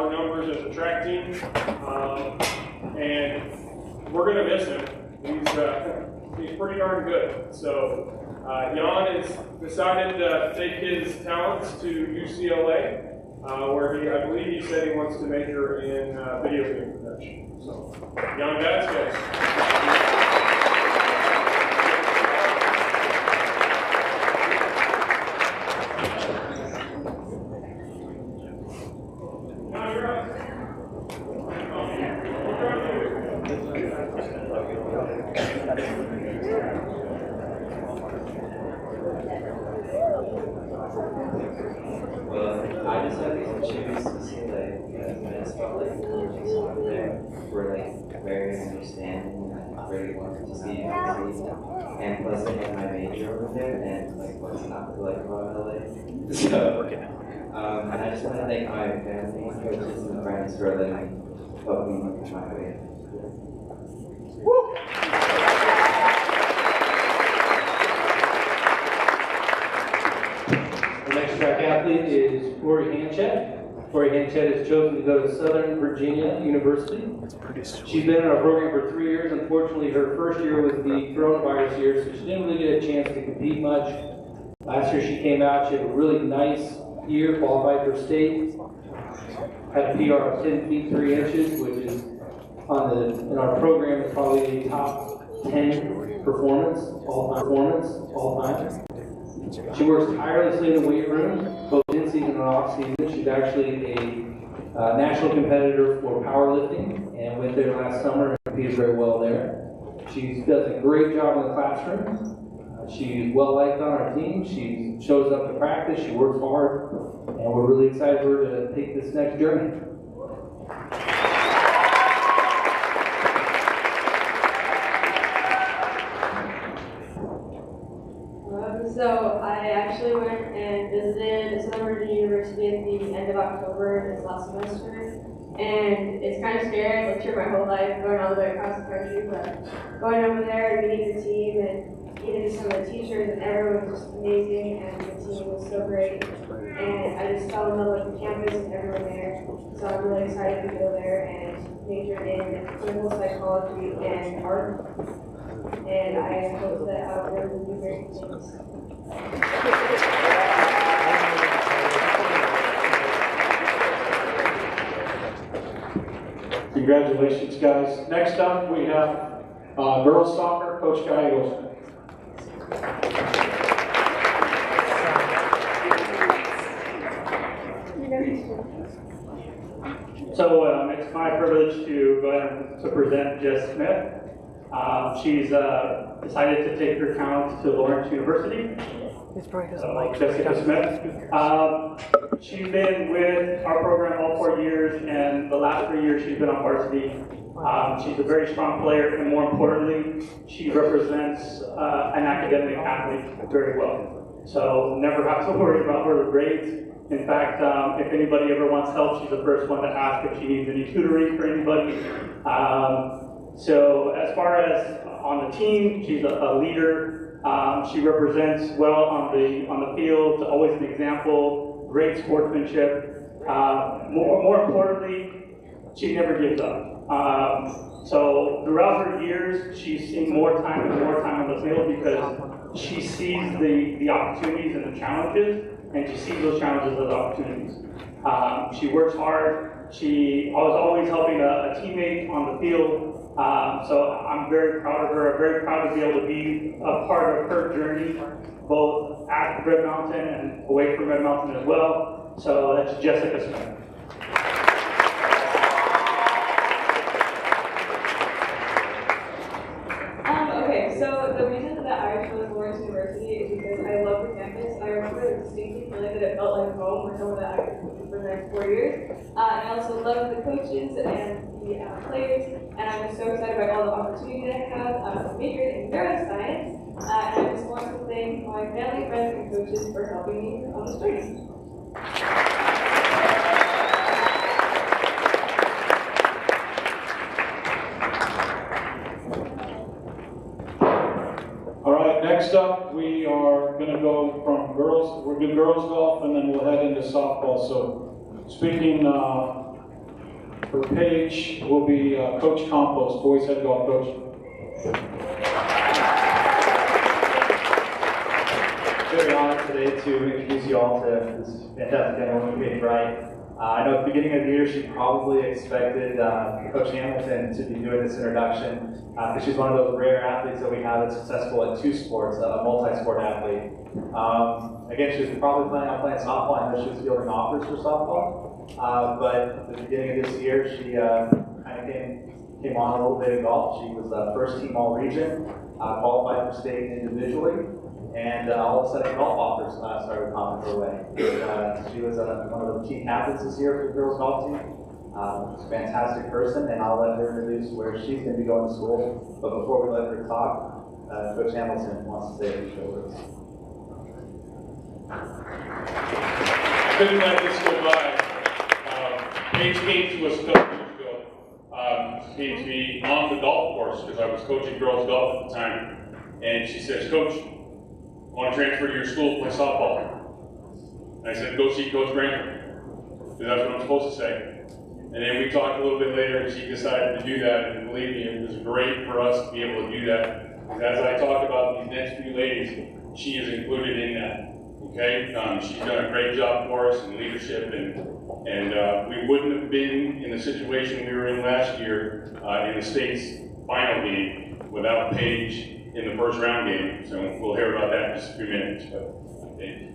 our numbers as a track team, and we're going to miss him. He's pretty darn good. So Jan has decided to take his talents to UCLA, where I believe he said he wants to major in video game production. So Jan Vasquez. Well, I just had these choose to see because I just felt like they were very understanding and really wanted to see and plus I had my major over there and what's not to like about LA. So and I just want to thank my family, coaches, and friends for letting me help me my way. Woo! The next track athlete is Corey Hanchett. Corey Hanchett has chosen to go to Southern Virginia University. She's been in our program for 3 years. Unfortunately, her first year was the coronavirus year, so she didn't really get a chance to compete much. Last year she came out, she had a really nice year, qualified for state. Had a PR of 10 feet 3 inches, which is in our program is probably a top 10 performance all time. She works tirelessly in the weight room, both in season and off season. She's actually a national competitor for powerlifting and went there last summer and competed very well there. She does a great job in the classroom. She's well liked on our team. She shows up to practice. She works hard, and we're really excited for her to take this next journey. So I actually went and visited Southern Virginia University at the end of October this last semester, and it's kind of scary. I've lived here my whole life, going all the way across the country, but going over there and meeting the team and getting to some of the teachers and everyone was just amazing, and the team was so great, and I just fell in love with the campus and everyone there. So I'm really excited to go there and major in clinical psychology and art, and I hope that I'll be able to do great things. Congratulations, guys. Next up, we have girls soccer, Coach Guy Eagles. So it's my privilege to go ahead to present Jess Smith. She's decided to take her talents to Lawrence University. Jessica Smith. She's been with our program all 4 years, and the last 3 years she's been on varsity. She's a very strong player, and more importantly, she represents an academic athlete very well. So never have to worry about her grades. In fact, if anybody ever wants help, she's the first one to ask if she needs any tutoring for anybody. So as far as on the team, she's a leader. She represents well on the field, always an example, great sportsmanship. More importantly, she never gives up. So throughout her years, she's seen more time on the field because she sees the opportunities and the challenges, and she sees those challenges as opportunities. She works hard. She was always helping a teammate on the field. So I'm very proud of her. I'm very proud to be able to be a part of her journey, both at Red Mountain and away from Red Mountain as well. So that's Jessica Smith. Okay, so the reason that I chose Lawrence University is because I love the campus. I remember distinctly feeling that it felt like home, or somewhere that I could be for the next 4 years. And I also love the coaches and the players, and I'm just so excited about all the opportunities I have. I'm majored in neuroscience, and I just want to thank my family, friends, and coaches for helping me on this journey. All right, next up, we are going to go from girls, we're doing girls golf, and then we'll head into softball. So speaking For Paige will be Coach Campos, boys head golf coach. Very honored today to introduce you all to this fantastic young woman, Paige Wright. I know at the beginning of the year she probably expected Coach Hamilton to be doing this introduction because she's one of those rare athletes that we have that's successful at two sports, a multi-sport athlete. Again, she was probably planning on playing softball. I know she was fielding offers for softball, but at the beginning of this year she kind of came on a little bit in golf. She was first team all-region, qualified for state individually. And all of a sudden, golf offers started coming her way. She was one of the team captains this year for the girls' golf team. She's a fantastic person, and I'll let her introduce where she's going to be going to school. But before we let her talk, Coach Hamilton wants to say a few words. Couldn't let this go by. Paige came to us a couple years ago. Came to me on the golf course because I was coaching girls' golf at the time. And she says, Coach, I want to transfer to your school to play softball. And I said, go see Coach Graham, because that's what I'm supposed to say. And then we talked a little bit later, and she decided to do that. And believe me, it was great for us to be able to do that. As I talk about these next few ladies, she is included in that. Okay, she's done a great job for us in leadership, and we wouldn't have been in the situation we were in last year in the state's final game without Paige in the first round game. So we'll hear about that in just a few minutes. But Paige.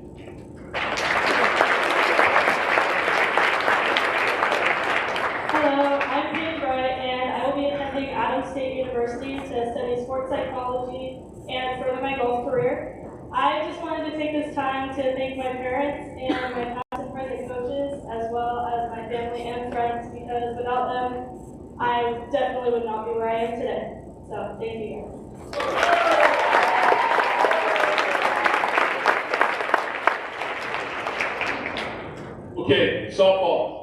Hello, I'm Paige Wright, and I will be attending Adams State University to study sports psychology and further my golf career. I just wanted to take this time to thank my parents and my past and present coaches, as well as my family and friends, because without them, I definitely would not be where I am today. So, thank you guys. Okay, softball.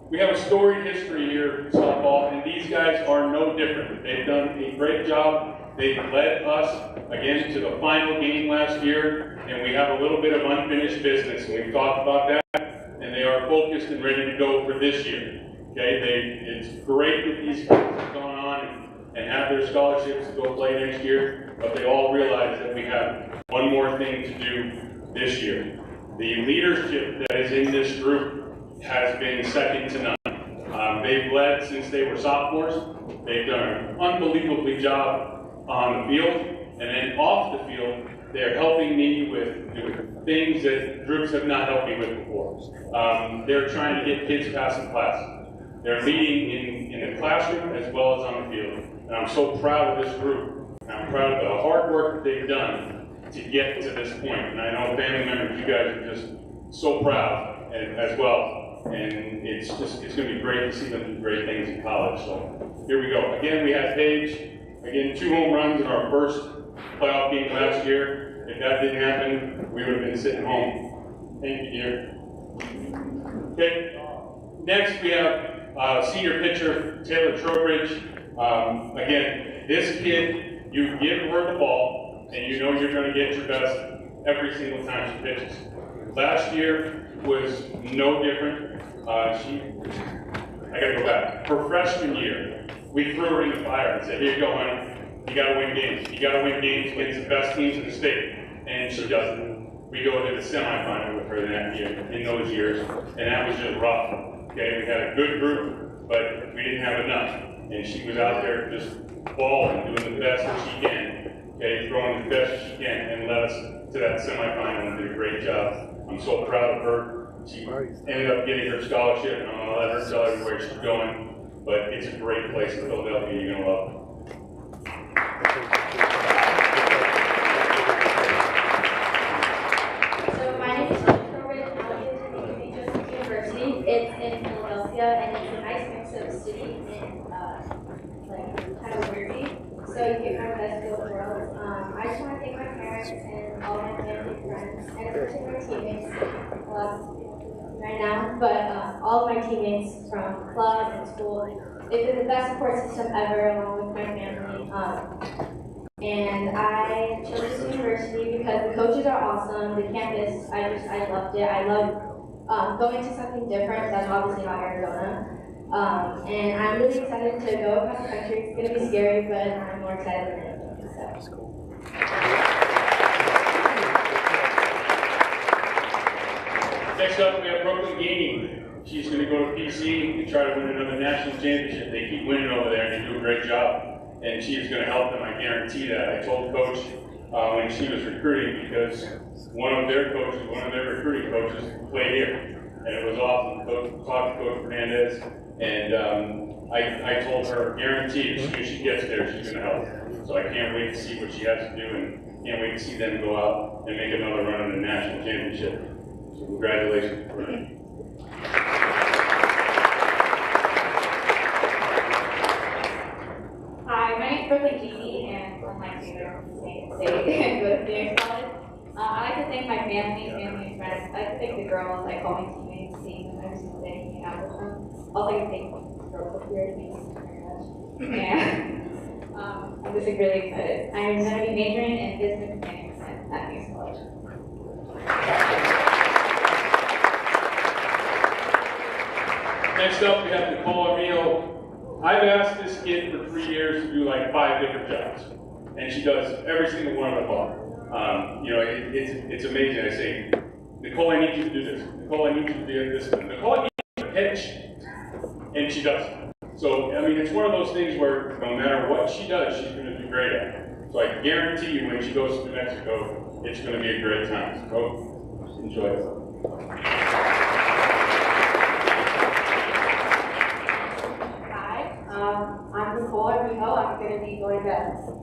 We have a storied history here in softball, and these guys are no different. They've done a great job. They've led us, again, to the final game last year, and we have a little bit of unfinished business, and we've talked about that, and they are focused and ready to go for this year. Okay, it's great that these guys have gone on and have their scholarships to go play next year, but they all realize that we have one more thing to do this year. The leadership that is in this group has been second to none. They've led since they were sophomores. They've done an unbelievable job on the field, and then off the field, they're helping me with things that groups have not helped me with before. They're trying to get kids passing classes. They're leading in the classroom as well as on the field. And I'm so proud of this group. I'm proud of the hard work that they've done to get to this point. And I know family members, you guys are just so proud as well. And it's going to be great to see them do great things in college. So here we go. Again, we had Paige. Again, 2 home runs in our first playoff game last year. If that didn't happen, we would have been sitting home. Thank you, dear. Okay. Next, we have senior pitcher Taylor Trowbridge. Again, this kid, you give her the ball, and you know you're going to get your best every single time she pitches. Last year was no different. I got to go back. Her freshman year, we threw her in the fire and said, here you go, honey. You got to win games. You got to win games against the best teams in the state. And she doesn't. We go to the semifinal with her in those years, and that was just rough. Okay, we had a good group, but we didn't have enough. And she was out there just balling, doing the best that she can. Okay, throwing the best she can, and led us to that semifinal and did a great job. I'm so proud of her. She ended up getting her scholarship, and I'm going to let her tell you where she's going. But it's a great place in Philadelphia. You're going to love it. So my name is Taylor Trowbridge, and I'll be attending Joseph University. It's in Philadelphia, and it's a nice mix of city and kind of weirdy. So you get kind of best of both worlds. I just want to thank my parents and all my family and friends, and especially my teammates. Right now, but all of my teammates from club and school, they've been the best support system ever, along with my family. And I chose this university because the coaches are awesome. The campus, I loved it. I love going to something different. That's obviously not Arizona. And I'm really excited to go across the country. It's going to be scary, but I'm more excited than anything. So. Next up, we have Brooklyn Gainey. She's going to go to PC and try to win another national championship. They keep winning over there and they do a great job. And she is going to help them, I guarantee that. I told Coach when she was recruiting, because one of their recruiting coaches played here. And it was awesome. Talked to Coach Fernandez, and I told her, guaranteed, as soon as she gets there, she's going to help. So I can't wait to see what she has to do, and can't wait to see them go out and make another run in the national championship. So congratulations for them. Hi, my name is Brooklyn Gainey, and I'm my favorite state and go to Phoenix College. I like to thank my family and friends. I like to thank the girls. I call my teammates, seeing them every single day, hanging out with them. Also, I like to thank the girls up here. Thank you very much. And I'm just really excited. I'm going to be majoring in business management at Phoenix College. Next up, we have Nicole Armillo. I've asked this kid for 3 years to do like 5 different jobs, and she does every single one of them well. It's amazing. I say, Nicole, I need you to do this. Nicole, I need you to do this. Nicole, I need you to pitch, and she does. So, I mean, it's one of those things where no matter what she does, she's going to do great at it. So I guarantee you, when she goes to New Mexico, it's going to be a great time. So, enjoy it. I'm Nicole Armillo. I'm going to be going to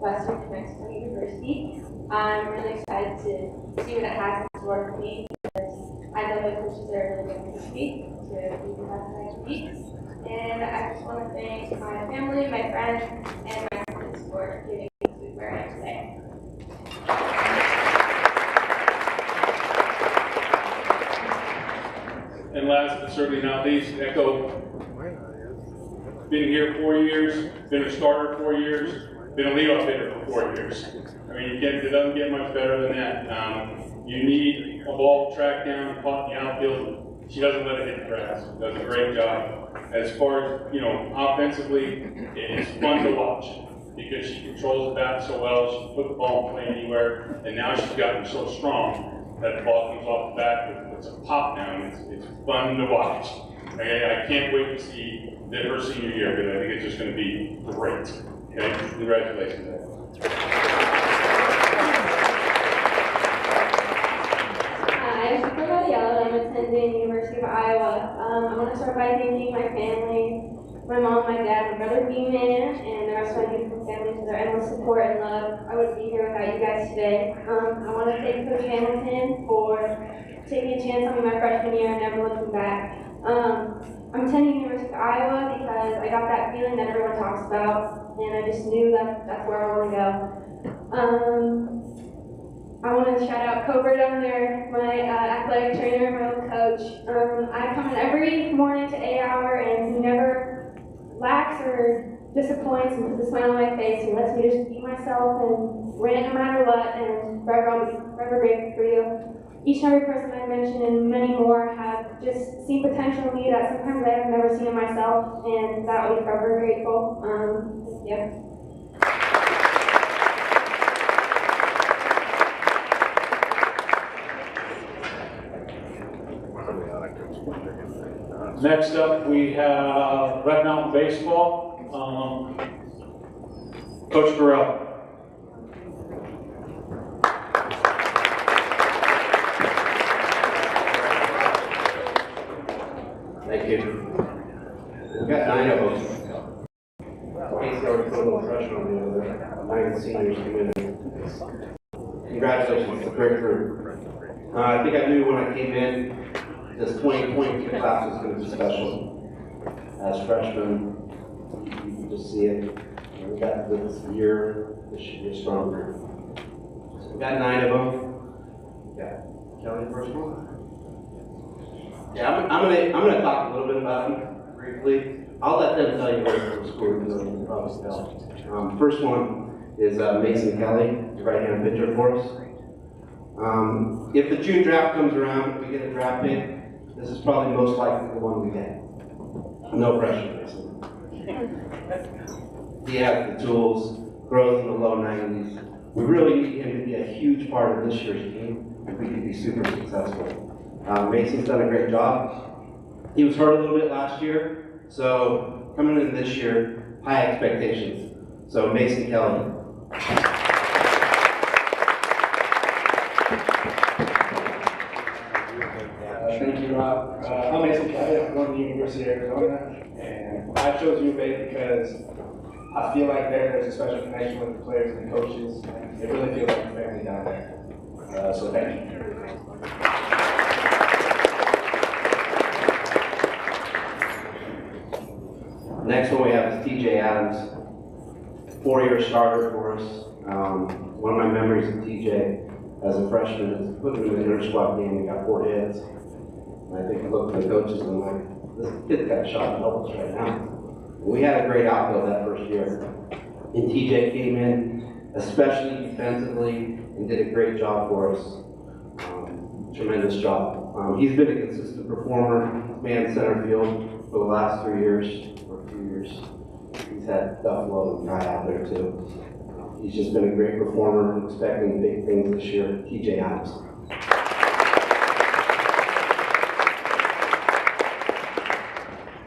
Western New Mexico University. I'm really excited to see what it has in store for me, because I know the coaches are really going to me to be the best next week. And I just want to thank my family, my friends, and my friends for giving me to where I am today. And last but certainly not least, Echo. Been here 4 years, been a starter 4 years, been a leadoff hitter for 4 years. I mean, it doesn't get much better than that. You need a ball tracked down, caught in the outfield. She doesn't let it hit the grass. Does a great job. As far as, offensively, it's fun to watch because she controls the bat so well. She can put the ball in play anywhere, and now she's gotten so strong that the ball comes off the bat with a pop down. It's fun to watch. I can't wait to see her senior year, because I think it's just going to be great. Okay, congratulations. Hi, I'm Gabriella. I'm attending University of Iowa. I want to start by thanking my family, my mom, my dad, my brother B-Man, and the rest of my beautiful family for their endless support and love. I wouldn't be here without you guys today. I want to thank Coach Hamilton for taking a chance on me my freshman year and never looking back. I'm attending University of Iowa because I got that feeling that everyone talks about, and I just knew that that's where I want to go. I want to shout out Cobra down there, my athletic trainer, my old coach. I come in every morning to 8 hour, and he never lacks or disappoints and puts a smile on my face. He lets me just be myself and rant no matter what, and forever I'll be forever grateful for you. Each and every person I mentioned and many more have just seen potential in me that sometimes I've never seen in myself, and that will be forever grateful. Yeah. Next up, we have Red Mountain Baseball. Coach Burrell. Thank you. We've got 9 of them. Casey already put a little pressure on the other 9 seniors come in. Congratulations, it's a great group. I think I knew when I came in, this 2022 class was going to be special. As freshmen, you can just see it. We got this year stronger. So we got 9 of them. We got Kelly first one. Yeah, I'm gonna talk a little bit about them briefly. I'll let them tell you where from school, because you can probably tell. First one is Mason Kelly, right-hand pitcher for us. If the June draft comes around, if we get a draft pick, this is probably most likely the one we get. No pressure, Mason. He has the tools, growth in the low 90s. We really need him to be a huge part of this year's team if we can be super successful. Mason's done a great job. He was hurt a little bit last year, so coming in this year, high expectations. So Mason Kelly. Thank you, Rob. I'm Mason Kelly. I'm going to the University of Arizona, and I chose U of A because I feel like there's a special connection with the players and the coaches. And it really feels like a family down there. So thank you. Next one we have is TJ Adams, 4-year starter for us. One of my memories of TJ as a freshman is putting him in the inter-squad game. He got 4 hits. And I think I looked at the coaches and I'm like, this kid's got a shot to help us right now. We had a great outfield that first year. And TJ came in, especially defensively, and did a great job for us. Tremendous job. He's been a consistent performer, man center field for the last 3 years, or 2 years. He's had Buffalo and Guy out there too. He's just been a great performer. I'm expecting big things this year. TJ Adams.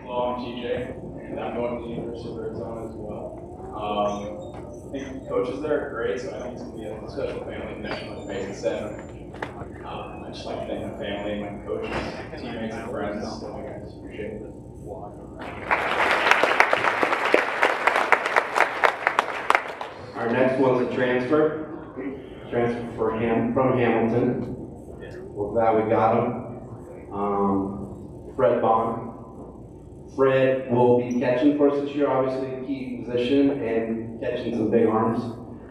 Hello, I'm TJ, and I'm going to the University of Arizona as well. I think the coaches there are great, so I think it's going to be a special family connection like Mason said. I just like to thank my family, my coaches, teammates, and friends. So I guys appreciate it. Our next one's a transfer from Hamilton. We're glad we got him. Fred Bond. Fred will be catching for us this year, obviously a key position, and catching some big arms.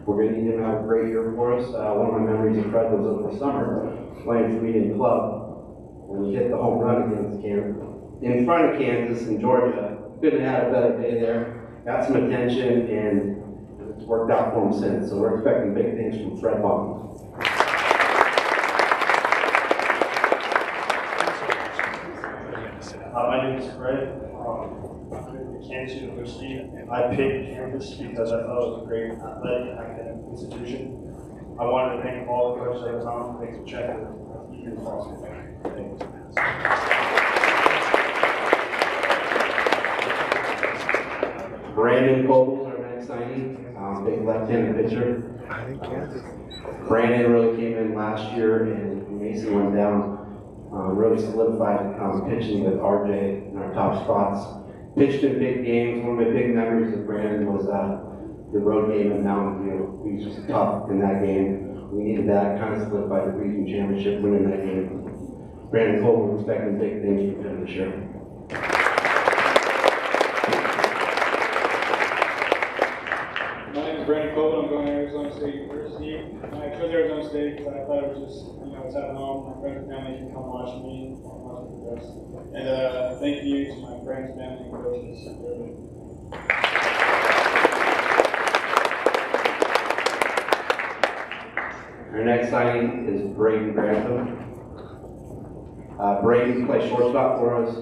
We're going to need him to have a great year for us. One of my memories of Fred was over the summer, playing for me in club, when he hit the home run against Kansas. In front of Kansas in Georgia. Couldn't have had a better day there. Got some attention, and it's worked out for him since. So we're expecting big things from Fred Bond. My name is Fred. I'm at Kansas University. I picked campus because I thought it was a great athletic academic institution. I wanted to thank all the coaches at the time. Thanks for checking. Even Foster. Brandon Coble is our next signing. Big left-handed pitcher. Brandon really came in last year, and Mason went down. Really solidified pitching with RJ in our top spots. Pitched in big games. One of my big memories of Brandon was the road game in Mountain View. He was just tough in that game. We needed that, kind of solidified the region championship, winning that game. Brandon Cole, we're expecting big things from him this year. My name is Brandon Colvin. I'm going to Arizona State University. I chose Arizona State because I thought it was just, it's at home. My friends and family can come watch me, watch the rest. And thank you to my friends, family, and coaches. Our next signing is Braden Grantham. Braden plays shortstop for us.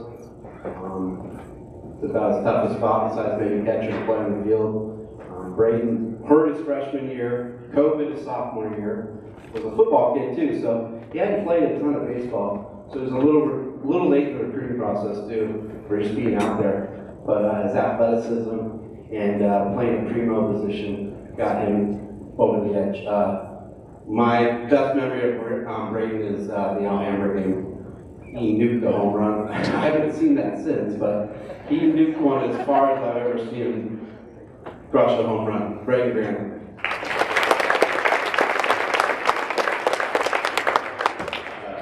It's about his toughest spot besides maybe catcher and play on the field. Braden hurt his freshman year, COVID his sophomore year, was a football kid too, so he hadn't played a ton of baseball. So it was a little late in the recruiting process too, for just being out there. But his athleticism and playing a primo position got him over the edge. My best memory of Braden is the Alhambra game. He nuked the home run. I haven't seen that since, but he nuked one as far as I've ever seen him crush a home run. Braden Grantham.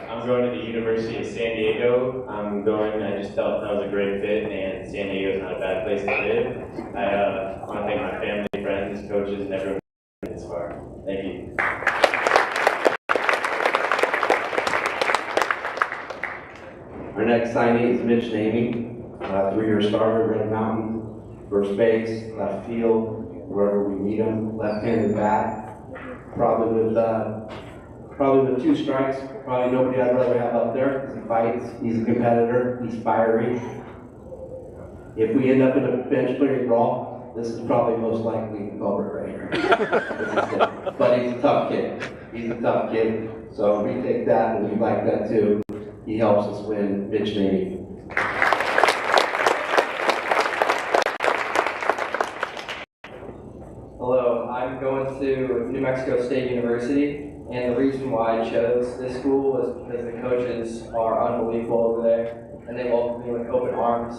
I'm going to the University of San Diego. I just felt that was a great fit, and San Diego is not a bad place to live. I want to thank my family, friends, coaches, and everyone who made this far. Thank you. Our next signee is Mitch Namey, 3-year starter, Red Mountain, first base, left field, wherever we need him, left-handed bat, probably with 2 strikes, probably nobody I'd rather have up there, because he fights, he's a competitor, he's fiery. If we end up in a bench clearing brawl, this is probably most likely the culprit right here. But he's a tough kid. He's a tough kid. So we take that and we like that too. He helps us win Mitch Navy. Hello, I'm going to New Mexico State University, and the reason why I chose this school was because the coaches are unbelievable over there, and they welcome me with open arms.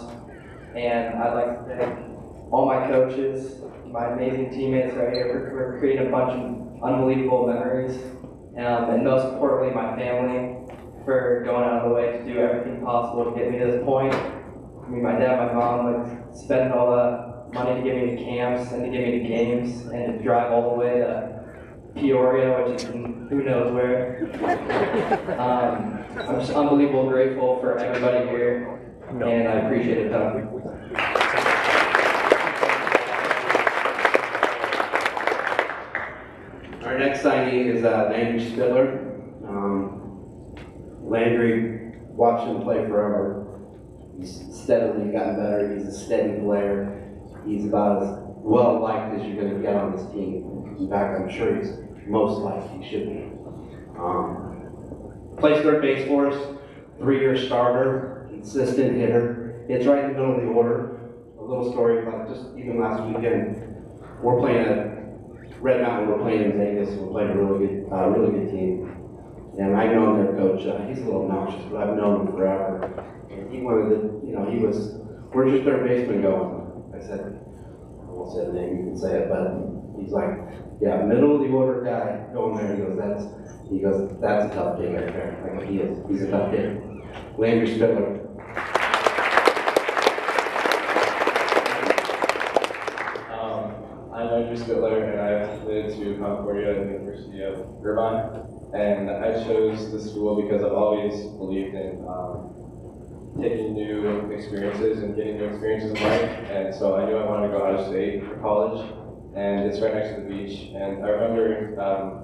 And I'd like to thank all my coaches, my amazing teammates right here for creating a bunch of unbelievable memories, and most importantly, my family for going out of the way to do everything possible to get me to this point. I mean, my dad, my mom, like spending all the money to get me to camps and to get me to games and to drive all the way to Peoria, which is who knows where. I'm just unbelievably grateful for everybody here, and I appreciate it. Our next signee is Landry Spiller. Landry, watched him play forever. He's steadily gotten better. He's a steady player. He's about as well liked as you're going to get on this team. In fact, I'm sure he's most liked he should be. Plays third base for us, 3-year starter, consistent hitter. Hits right in the middle of the order. A little story about just even last weekend. We're playing at Red Mountain. We're playing in Vegas. We're playing a really good team. And I know their coach. He's a little obnoxious, but I've known him forever. And he wanted to, he was, where's your third baseman going? I said, I won't say the name, you can say it, but he's like, yeah, middle of the order guy going there. He goes, that's a tough kid right there. Like he is. He's a tough kid. Landry Spiller. I'm Andrew Spitler, and I've been to Concordia University of Irvine. And I chose this school because I've always believed in taking new experiences and getting new experiences in life. And so I knew I wanted to go out of state for college. And it's right next to the beach. And I remember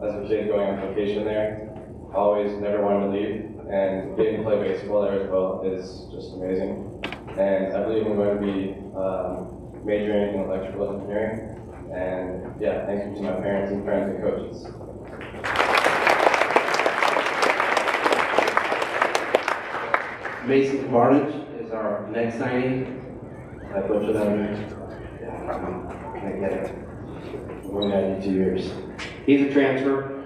as a kid going on vacation there, always never wanted to leave. And getting to play baseball there as well is just amazing. And I believe I'm going to be majoring in electrical engineering. And yeah, thank you to my parents and friends and coaches. Mason Barnage is our next signing. I butchered that name. I get it. We're going to add 2 years. He's a transfer.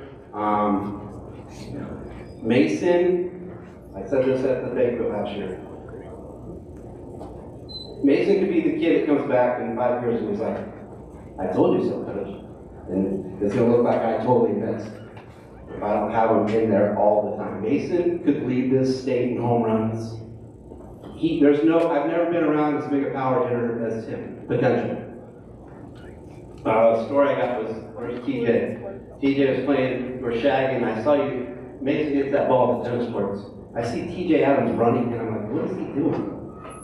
Mason, I said this at the banquet last year. Mason could be the kid that comes back in 5 years and he's like, I told you so, coach. And it's going to look like I totally missed if I don't have him in there all the time. Mason could lead this state in home runs. I've never been around as big a power hitter as him, potentially. The story I got was, where's TJ? TJ was playing, we're shagging, and I saw Mason gets that ball at the tennis courts. I see TJ Adams running, and I'm like, what is he doing?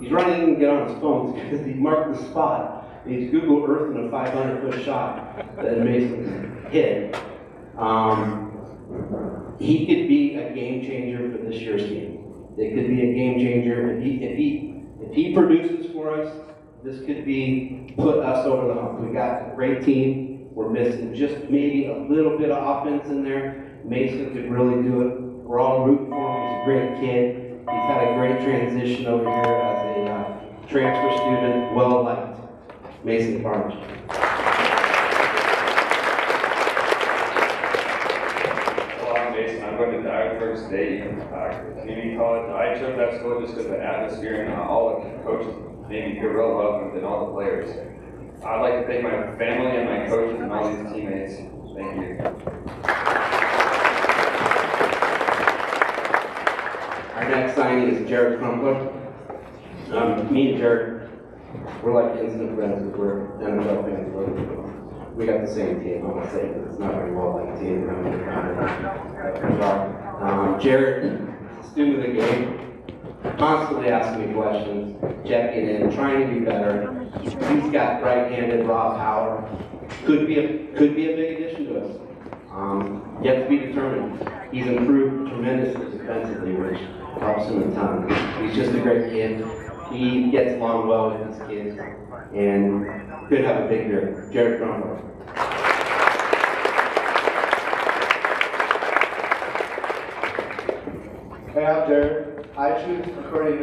He's running and get on his phone because he marked the spot. He's Google Earthing a 500-foot shot that Mason hit. He could be a game changer for this year's game. It could be a game changer. If he produces for us, this could be put us over the hump. We got a great team. We're missing just maybe a little bit of offense in there. Mason could really do it. We're all rooting for him. He's a great kid. He's had a great transition over here as a transfer student, well liked. Mason Barnage. Hello, I'm Mason. I'm going to Dagford State Community College. I chose that school just because the atmosphere and all the coaches made me feel real welcomed and all the players. I'd like to thank my family and my coaches and all these teammates. Thank you. Our next signing is Jared Crumpler. Me and Jared, we're like instant friends because we're NFL fans. We got the same team. I'm gonna say it, it's not very well like a team around here. Jared, student of the game, constantly asking me questions, checking in, trying to do better. He's got right-handed raw power. Could be a big addition to us. Yet to be determined. He's improved tremendously defensively, which helps him a ton. He's just a great kid. he gets along well with these kids and could have a big year. Jared Cronenberg. Hey, I'm Jared. I choose Concordia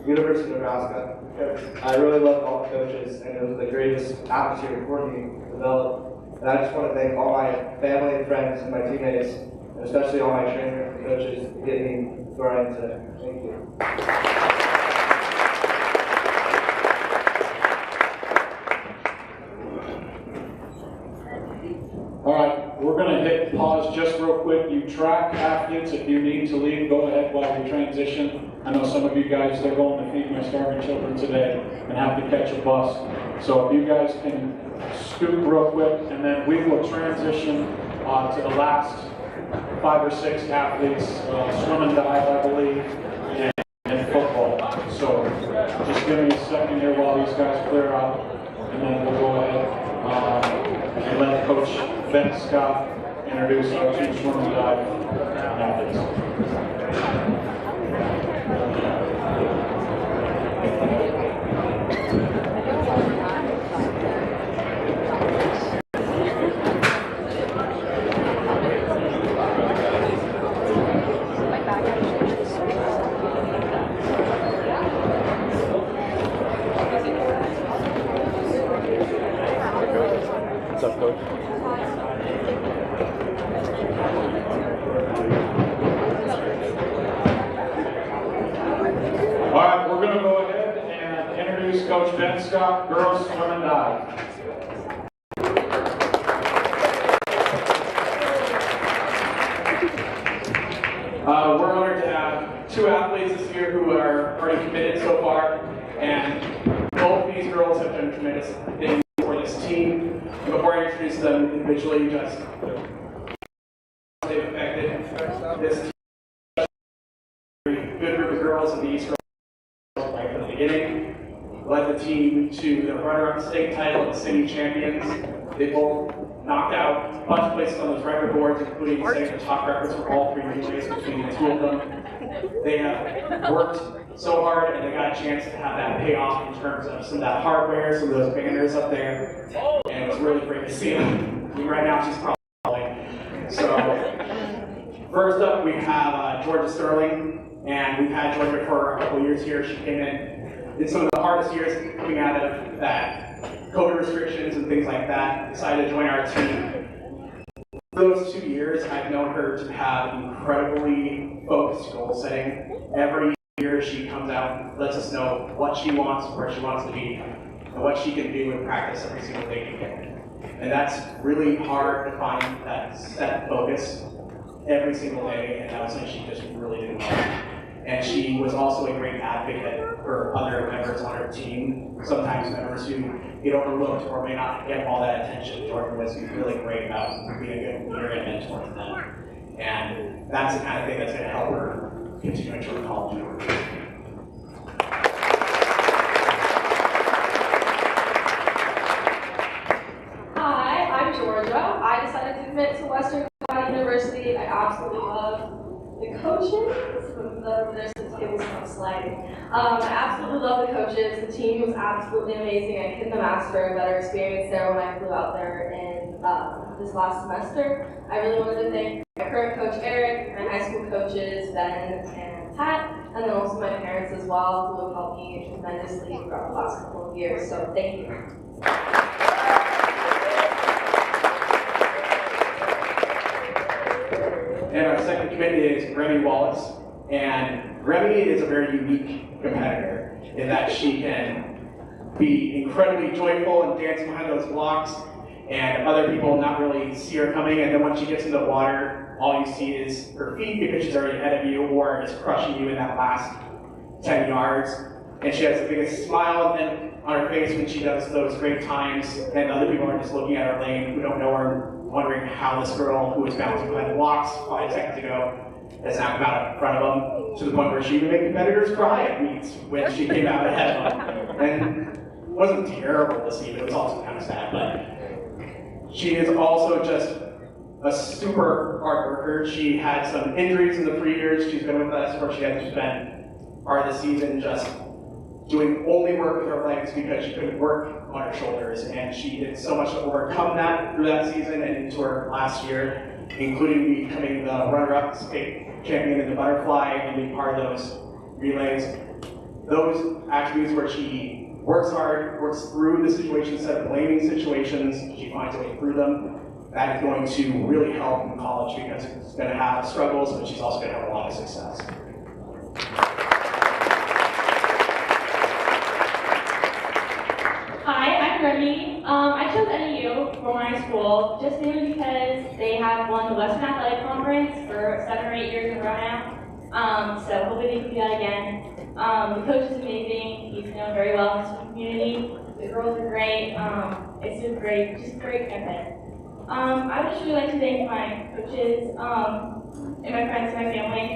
University of Nebraska because I really loved all the coaches and it was the greatest atmosphere for me to develop. And I just want to thank all my family and friends and my teammates, and especially all my trainers and coaches to get me where I am today. Thank you. All right, we're going to hit pause just real quick. You track athletes, if you need to leave, go ahead while we transition. I know some of you guys, they're going to feed my starving children today and have to catch a bus. So if you guys can scoot real quick, and then we will transition to the last 5 or 6 athletes, swim and dive, I believe, and football. So just give me a second here while these guys clear out, and then we'll go ahead and let Coach Ben Scott introduce our 2 swim and dive athletes. What's up, Coach? All right, we're going to go ahead and introduce Coach Ben Scott, girls swim and dive. We're honored to have 2 athletes this year who are already committed so far, and both of these girls have done tremendous things for this team. And before I introduce them individually, just they've affected this team. Good group of girls in the East right from the beginning. Led the team to the runner-up state title and city champions. They both knocked out a bunch of places on those record boards, including setting the top records for all 3 relays between the 2 of them. They have worked so hard, and they got a chance to have that pay off in terms of some of that hardware, some of those banners up there, and it was really great to see them. I mean, right now she's probably so. First up, we have Georgia Sterling, and we've had Georgia for a couple years here. She came in some of the hardest years coming out of that COVID restrictions and things like that, decided to join our team. For those 2 years, I've known her to have incredibly focused goal setting. Every year she comes out and lets us know what she wants, where she wants to be, and what she can do in practice every single day to get there. And that's really hard to find that set focus every single day, and that was something she just really did well. And she was also a great advocate for other members on her team. Sometimes members who get overlooked or may not get all that attention. Jordan was really great about being a good leader and mentor to them. And that's the kind of thing that's going to help her continue into her college career. Hi, I'm Georgia. I decided to commit to Western University. I absolutely love the coaches. There's some tables on slide. I absolutely love the coaches. The team was absolutely amazing. I couldn't have asked for a better experience there when I flew out there in this last semester. I really wanted to thank my current coach Eric, my high school coaches Ben and Pat, and then also my parents as well, who have helped me tremendously throughout the last couple of years. So thank you. And our second committee is Remy Wallace. And Remy is a very unique competitor in that she can be incredibly joyful and dance behind those blocks, and other people not really see her coming. And then when she gets in the water, all you see is her feet because she's already ahead of you or is crushing you in that last 10 yards. And she has the biggest smile on her face when she does those great times, and other people are just looking at her lane who don't know her, wondering how this girl who was bouncing behind the blocks 5 seconds ago has now come out in front of them, to the point where she would make competitors cry at meets when she came out ahead of them. And it wasn't terrible to see, but it was also kind of sad. But she is also just a super hard worker. She had some injuries in the 3 years she's been with us, where she had to spend part of the season just doing only work with her legs because she couldn't work on her shoulders, and she did so much to overcome that through that season and into her last year, including becoming the runner-up state champion in the butterfly and being part of those relays. Those attributes where she works hard, works through the situations, instead of blaming situations, she finds a way through them. That is going to really help in college because it's going to have struggles, but she's also going to have a lot of success. Hi, I'm Remy. I chose NEU for my school just mainly because they have won the Western Athletic Conference for 7 or 8 years in a row now. So hopefully they can do that again. The coach is amazing. He's known very well in the community. The girls are great. It's just great campus. I would just really like to thank my coaches and my friends and my family.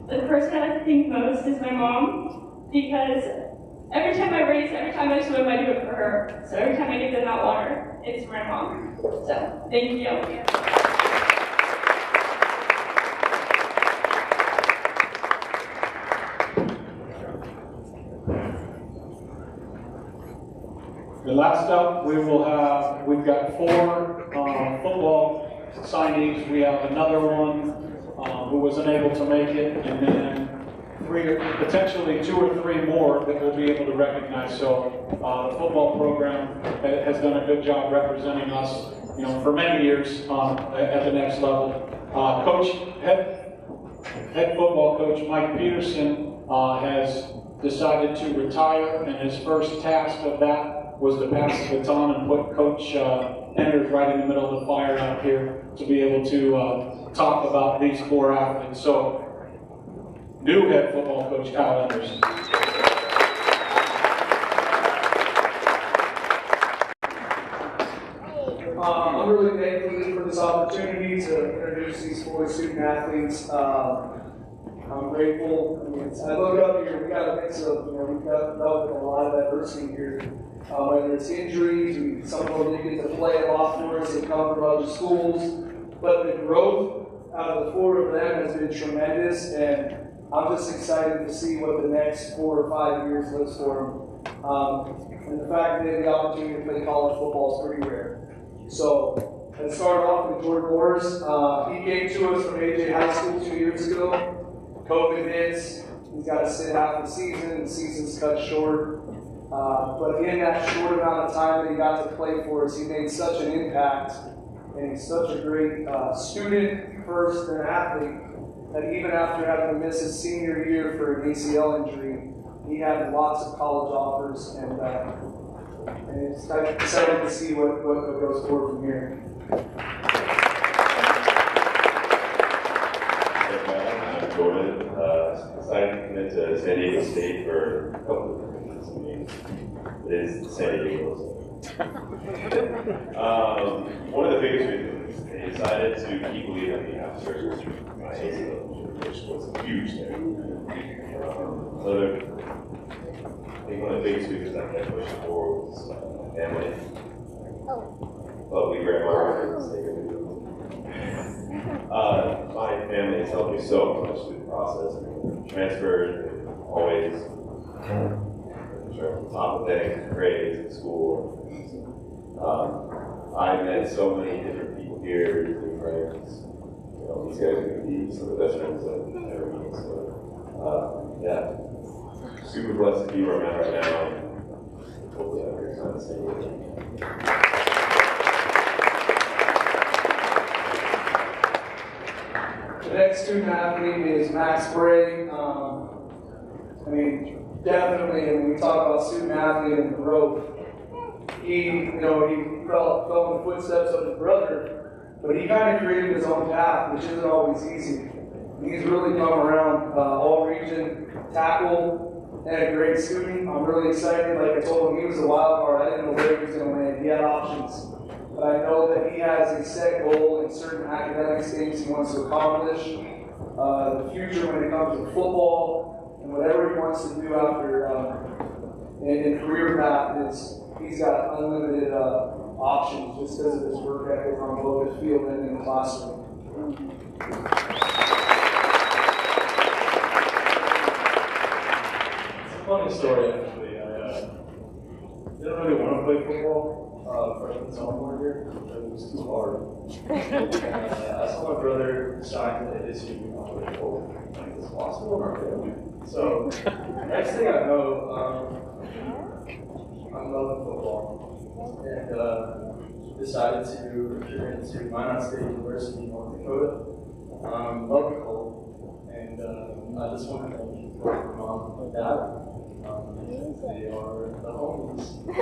But the person I like to thank most is my mom, because every time I race, every time I swim, I do it for her. So every time I give them that water, it's for my mom. So thank you. The last up, we've got 4 football signees. We have another one who was unable to make it, and then potentially 2 or 3 more that we'll be able to recognize. So the football program has done a good job representing us, for many years at the next level. Head football coach Mike Peterson has decided to retire, and his first task of that was to pass the baton and put Coach Enders right in the middle of the fire out here to be able to talk about these 4 athletes. So, new head football coach Kyle Enders. I'm really thankful for this opportunity to introduce these 4 student athletes. I'm grateful. I look up here, we got a mix of, we've got developed a lot of adversity here. Whether it's injuries, some of them didn't get to play a lot for us, they come from other schools. But the growth out of the 4 of them has been tremendous, and I'm just excited to see what the next 4 or 5 years looks for them. And the fact that they have the opportunity to play college football is pretty rare. So, let's start off with Jordan Morris. He came to us from AJ High School 2 years ago. COVID hits, he's got to sit half the season's cut short. But in that short amount of time that he got to play for us, he made such an impact, and he's such a great student first and athlete, that even after having to miss his senior year for an ACL injury, he had lots of college offers, and it's exciting to see what goes forward from here. I'm Jordan. Decided to commit to San Diego State for a couple of reasons. I mean, it is San Diego. One of the biggest reasons they decided to keep believing me after surgery, my ACL, which was a huge thing. I think one of the biggest reasons I kept pushing forward was my family. Lovely grandma. My family has helped me so much through the process. Transferred, always on top of things, grades in school. I met so many different people here, different friends. These guys are going to be some of the best friends I've ever met. So, yeah, super blessed to be where I'm at right now. And hopefully, I'm very excited to see you. The next student athlete is Max Bray. Definitely, when we talk about student athlete and growth, he fell in the footsteps of his brother, but he kind of created his own path, which isn't always easy. He's really come around all region, tackle, and a great student. I'm really excited. Like I told him, he was a wild card. I didn't know where he was going to land. He had options. But I know that he has a set goal in certain academic things he wants to accomplish. The future when it comes to football and whatever he wants to do after in career path is he's got unlimited options just because of his work ethic on both the field and in the classroom. It's a funny story, actually. didn't really want to play football freshman sophomore year because it was too hard. I saw my brother sign that his team was like, oh, is this possible? So next thing I know, I'm loving football and decided to get into Minot State University in North Dakota. Love the cold, and I just want to thank my mom and dad. They are the homies. I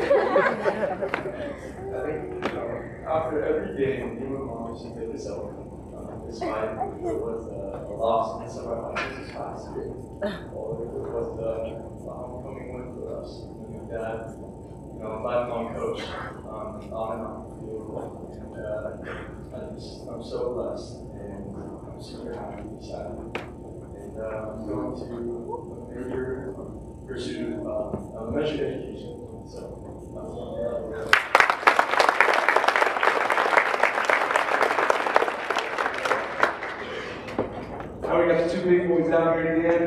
think after every game, me and my mom used to take a selfie. Despite it was a loss in the semifinals this past year, or it was the homecoming win for us. And dad, lifelong coach, on and off the field, and I'm so blessed, and I'm super happy to be sad. And I'm going to a major pursue elementary education. So Now we got the two big boys down here at the end.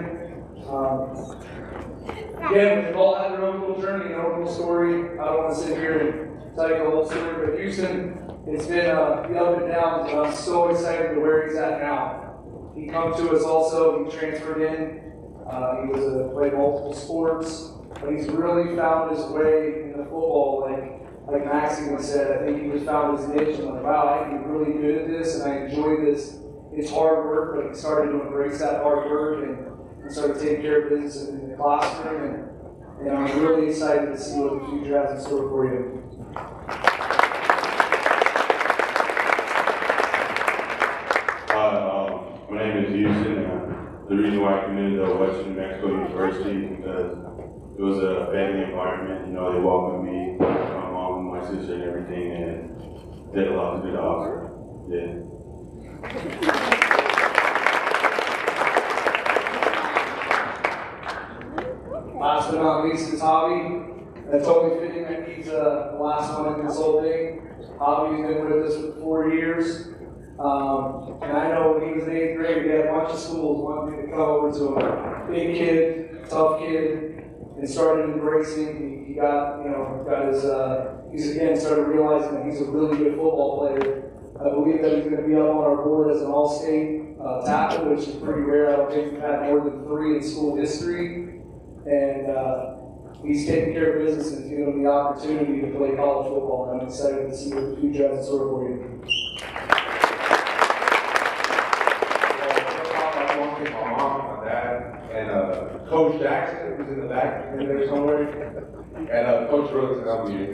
Again, they've all had their own little journey, their own little story. I don't want to sit here and tell you the whole story, but Houston, it's been the up and downs, and I'm so excited to where he's at now. He come to us also, he transferred in. He was played multiple sports, but he's really found his way in the football, like Max even said. I think he just found his niche and like, wow, I can be really good at this, and I enjoy this. It's hard work, but he started to embrace that hard work and started taking care of business in the classroom. And I'm really excited to see what the future has in store for you. My name is Houston, and the reason why I committed to Western New Mexico University is because it was a family environment. They welcomed me, my mom, my sister, and everything, and they had a lot of good to offer. Yeah. Last but not least is Javi. That's totally fitting that he's the last one in this whole thing. Javi's been with us for 4 years. And I know when he was in 8th grade, he had a bunch of schools wanting me to come over to him. Big kid, tough kid, and started embracing. He got his, he's again started realizing that he's a really good football player. I believe that he's going to be up on our board as an all-state tackle, which is pretty rare. I don't think we've had more than 3 in school history. And he's taking care of business and given the opportunity to play college football. And I'm excited to see what the future has in store for you. My mom, my dad, and Coach Jackson, who's in the back in there somewhere, and Coach Rhodes, and I'm here.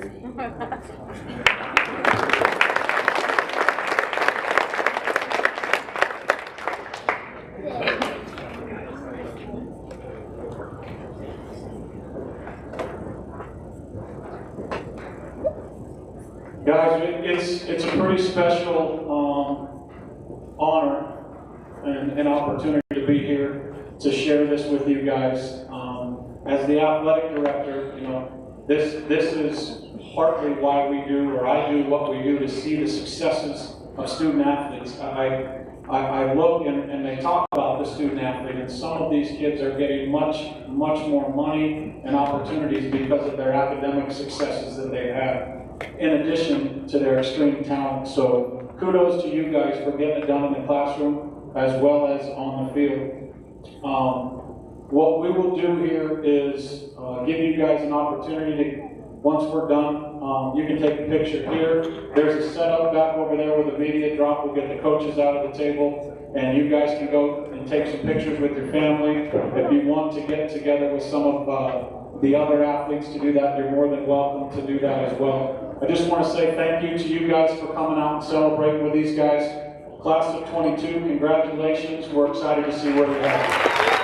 Guys, it's a pretty special honor and an opportunity to be here to share this with you guys. As the athletic director, this is partly why we do, or I do what we do, to see the successes of student athletes. I look and they talk about the student athlete, and some of these kids are getting much more money and opportunities because of their academic successes that they've had, in addition to their extreme talent. So kudos to you guys for getting it done in the classroom as well as on the field. What we will do here is give you guys an opportunity to, once we're done, you can take a picture here. There's a setup back over there with a media drop. We'll get the coaches out of the table, and you guys can go and take some pictures with your family. If you want to get together with some of the other athletes to do that, you're more than welcome to do that as well. I just want to say thank you to you guys for coming out and celebrating with these guys. Class of 22, congratulations. We're excited to see where you're at.